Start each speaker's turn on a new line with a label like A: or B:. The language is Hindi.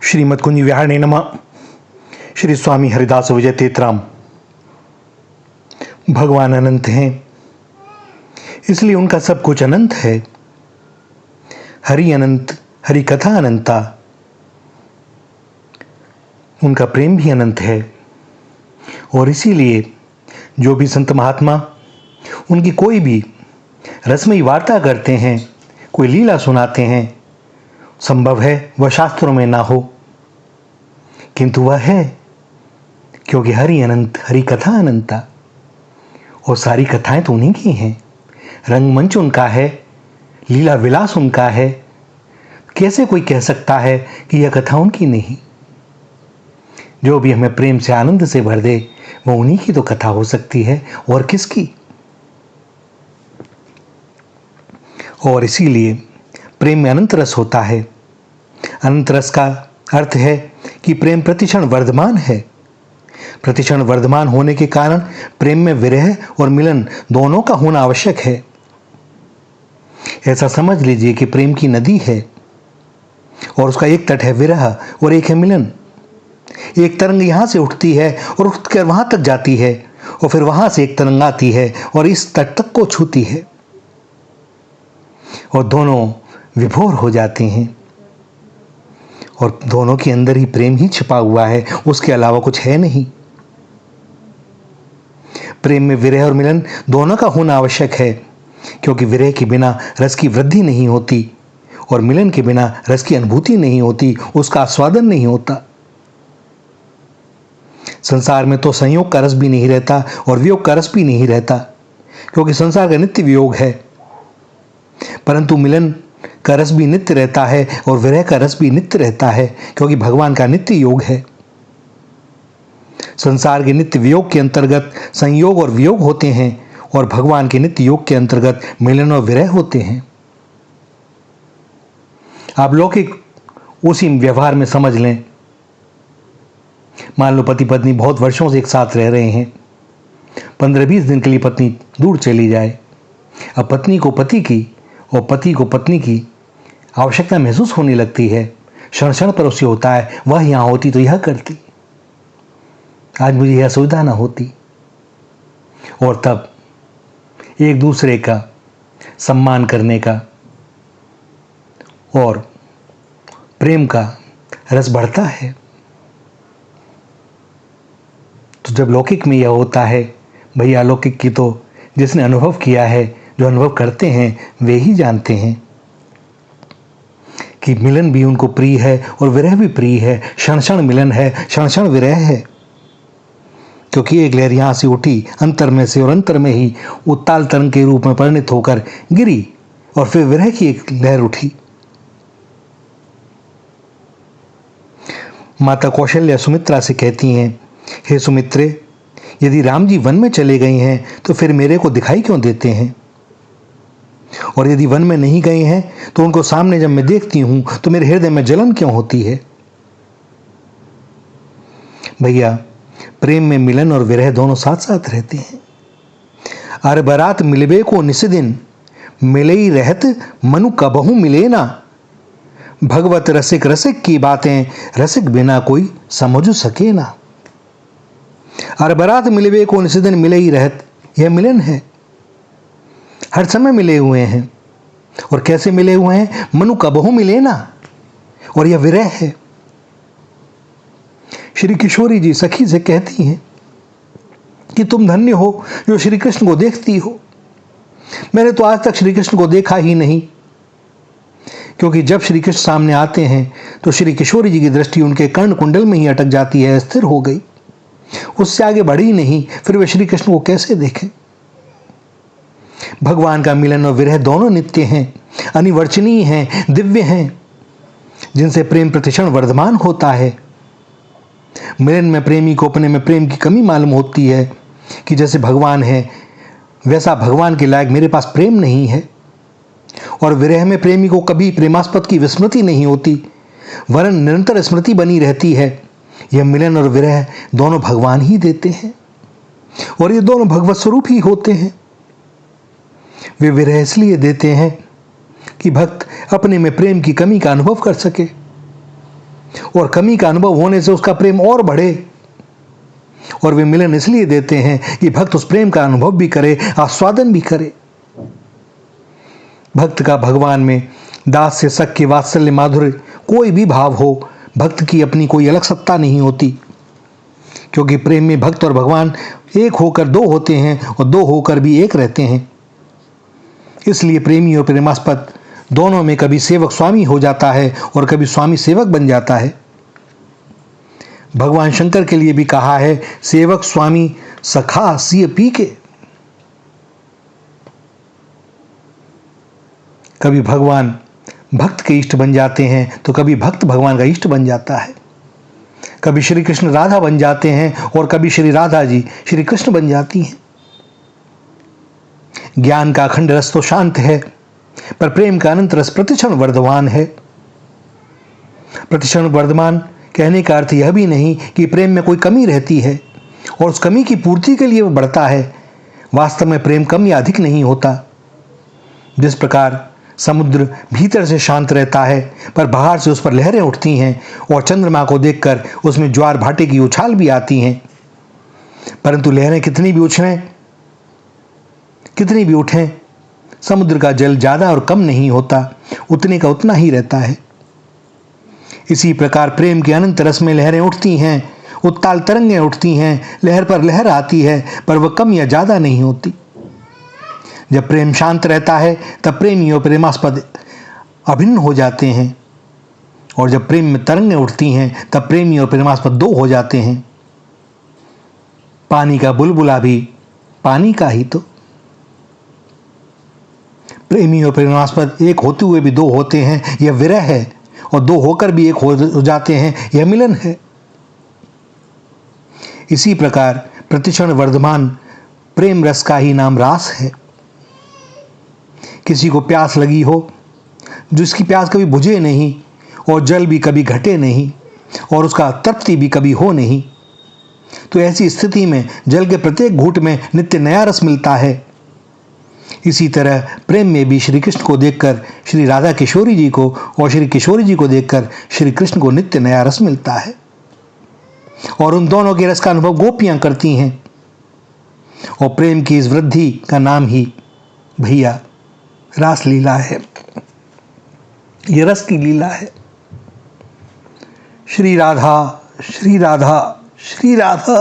A: श्रीमद् कुंज विहारिणे नमः। श्री स्वामी हरिदास विजय तेतराम। भगवान अनंत हैं, इसलिए उनका सब कुछ अनंत है। हरि अनंत, हरि कथा अनंता, उनका प्रेम भी अनंत है। और इसीलिए जो भी संत महात्मा उनकी कोई भी रसमयी वार्ता करते हैं, कोई लीला सुनाते हैं, संभव है वह शास्त्रों में ना हो, किंतु वह है, क्योंकि हरि अनंत, हरि कथा अनंता। और सारी कथाएं तो उन्हीं की हैं। रंगमंच उनका है, लीला विलास उनका है। कैसे कोई कह सकता है कि यह कथा उनकी नहीं? जो भी हमें प्रेम से आनंद से भर दे, वो उन्हीं की तो कथा हो सकती है, और किसकी। और इसीलिए प्रेम में अनंत रस होता है। अनंत रस का अर्थ है कि प्रेम प्रतिक्षण वर्धमान है। प्रतिक्षण वर्धमान होने के कारण प्रेम में विरह और मिलन दोनों का होना आवश्यक है। ऐसा समझ लीजिए कि प्रेम की नदी है और उसका एक तट है विरह और एक है मिलन। एक तरंग यहां से उठती है और उठकर वहां तक जाती है, और फिर वहां से एक तरंग आती है और इस तट तक को छूती है, और दोनों विभोर हो जाते हैं। और दोनों के अंदर ही प्रेम ही छिपा हुआ है, उसके अलावा कुछ है नहीं। प्रेम में विरह और मिलन दोनों का होना आवश्यक है, क्योंकि विरह के बिना रस की वृद्धि नहीं होती और मिलन के बिना रस की अनुभूति नहीं होती, उसका आस्वादन नहीं होता। संसार में तो संयोग का रस भी नहीं रहता और वियोग का रस भी नहीं रहता, क्योंकि संसार का नित्य वियोग है। परंतु मिलन का रस भी नित्य रहता है और विरह का रस भी नित्य रहता है, क्योंकि भगवान का नित्य योग है। संसार के नित्य वियोग के अंतर्गत संयोग और वियोग होते हैं, और भगवान के नित्य योग के अंतर्गत मिलन और विरह होते हैं। आप लौकिक उसी व्यवहार में समझ लें। मान लो पति पत्नी बहुत वर्षों से एक साथ रह रहे हैं, 15-20 दिन के लिए पत्नी दूर चली जाए। अब पत्नी को पति की और पति को पत्नी की आवश्यकता महसूस होने लगती है। क्षण क्षण पर उसे होता है, वह यहां होती तो यह करती, आज मुझे यह सुविधा ना होती। और तब एक दूसरे का सम्मान करने का और प्रेम का रस बढ़ता है। तो जब लौकिक में यह होता है, भैया अलौकिक की तो जिसने अनुभव किया है, जो अनुभव करते हैं वे ही जानते हैं कि मिलन भी उनको प्रिय है और विरह भी प्रिय है। क्षण क्षण मिलन है, क्षण क्षण विरह है, क्योंकि एक लहर यहां से उठी अंतर में से, और अंतर में ही उत्ताल तरंग के रूप में परिणत होकर गिरी, और फिर विरह की एक लहर उठी। माता कौशल्या सुमित्रा से कहती हैं, हे सुमित्रे, यदि राम जी वन में चले गए हैं तो फिर मेरे को दिखाई क्यों देते हैं? और यदि वन में नहीं गए हैं तो उनको सामने जब मैं देखती हूं तो मेरे हृदय में जलन क्यों होती है? भैया, प्रेम में मिलन और विरह दोनों साथ साथ रहते हैं। अर बरात मिलबे को निस्दिन, मिलई रहत मनु कबहू मिले ना। भगवत रसिक रसिक की बातें, रसिक बिना कोई समझ सके ना। अर बरात मिलबे को निस्दिन, मिलई रहत, यह मिलन है। हर समय मिले हुए हैं, और कैसे मिले हुए हैं? मनु कबहू मिले ना, और यह विरह है। श्री किशोरी जी सखी से कहती हैं कि तुम धन्य हो जो श्री कृष्ण को देखती हो। मैंने तो आज तक श्री कृष्ण को देखा ही नहीं, क्योंकि जब श्री कृष्ण सामने आते हैं तो श्री किशोरी जी की दृष्टि उनके कर्ण कुंडल में ही अटक जाती है, स्थिर हो गई, उससे आगे बढ़ी नहीं। फिर वे श्री कृष्ण को कैसे देखें? भगवान का मिलन और विरह दोनों नित्य हैं, अनिवर्चनीय हैं, दिव्य हैं, जिनसे प्रेम प्रतिक्षण वर्धमान होता है। मिलन में प्रेमी को अपने में प्रेम की कमी मालूम होती है कि जैसे भगवान है वैसा भगवान के लायक मेरे पास प्रेम नहीं है। और विरह में प्रेमी को कभी प्रेमास्पद की विस्मृति नहीं होती, वरन निरंतर स्मृति बनी रहती है। यह मिलन और विरह दोनों भगवान ही देते हैं, और ये दोनों भगवत स्वरूप ही होते हैं। वे विरह इसलिए देते हैं कि भक्त अपने में प्रेम की कमी का अनुभव कर सके। और कमी का अनुभव होने से उसका प्रेम और बढ़े। और वे मिलन इसलिए देते हैं कि भक्त उस प्रेम का अनुभव भी करे, आस्वादन भी करे। भक्त का भगवान में दास से सख्य, वात्सल्य, माधुर्य कोई भी भाव हो, भक्त की अपनी कोई अलग सत्ता नहीं होती, क्योंकि प्रेम में भक्त और भगवान एक होकर दो होते हैं और दो होकर भी एक रहते हैं। इसलिए प्रेमी और प्रेमास्पद दोनों में कभी सेवक स्वामी हो जाता है और कभी स्वामी सेवक बन जाता है। भगवान शंकर के लिए भी कहा है, सेवक स्वामी सखा सिय पी के। कभी भगवान भक्त के इष्ट बन जाते हैं तो कभी भक्त भगवान का इष्ट बन जाता है। कभी श्री कृष्ण राधा बन जाते हैं और कभी श्री राधा जी श्री कृष्ण बन जाती हैं। ज्ञान का अखंड रस तो शांत है, पर प्रेम का अनंत रस प्रतिक्षण वर्धमान है। प्रतिक्षण वर्धमान कहने का अर्थ यह भी नहीं कि प्रेम में कोई कमी रहती है और उस कमी की पूर्ति के लिए वह बढ़ता है। वास्तव में प्रेम कम या अधिक नहीं होता। जिस प्रकार समुद्र भीतर से शांत रहता है पर बाहर से उस पर लहरें उठती हैं और चंद्रमा को देखकर उसमें ज्वार भाटे की उछाल भी आती हैं, परंतु लहरें कितनी भी उठें, समुद्र का जल ज़्यादा और कम नहीं होता, उतने का उतना ही रहता है। इसी प्रकार प्रेम के अनंत रस में लहरें उठती हैं, उत्ताल तरंगें उठती हैं, लहर पर लहर आती है, पर वह कम या ज़्यादा नहीं होती। जब प्रेम शांत रहता है तब प्रेमी और प्रेमास्पद अभिन्न हो जाते हैं, और जब प्रेम में तरंगें उठती हैं तब प्रेमी और प्रेमास्पद दो हो जाते हैं। पानी का बुलबुला भी पानी का ही तो। प्रेमी और प्रेमास्पद एक होते हुए भी दो होते हैं, यह विरह है, और दो होकर भी एक हो जाते हैं, यह मिलन है। इसी प्रकार प्रतिक्षण वर्धमान प्रेम रस का ही नाम रास है। किसी को प्यास लगी हो, जिसकी प्यास कभी बुझे नहीं और जल भी कभी घटे नहीं और उसका तृप्ति भी कभी हो नहीं, तो ऐसी स्थिति में जल के प्रत्येक घूंट में नित्य नया रस मिलता है। इसी तरह प्रेम में भी श्री कृष्ण को देखकर श्री राधा किशोरी जी को और श्री किशोरी जी को देखकर श्री कृष्ण को नित्य नया रस मिलता है, और उन दोनों के रस का अनुभव गोपियां करती हैं। और प्रेम की इस वृद्धि का नाम ही भैया रास लीला है, यह रस की लीला है। श्री राधा श्री राधा श्री राधा।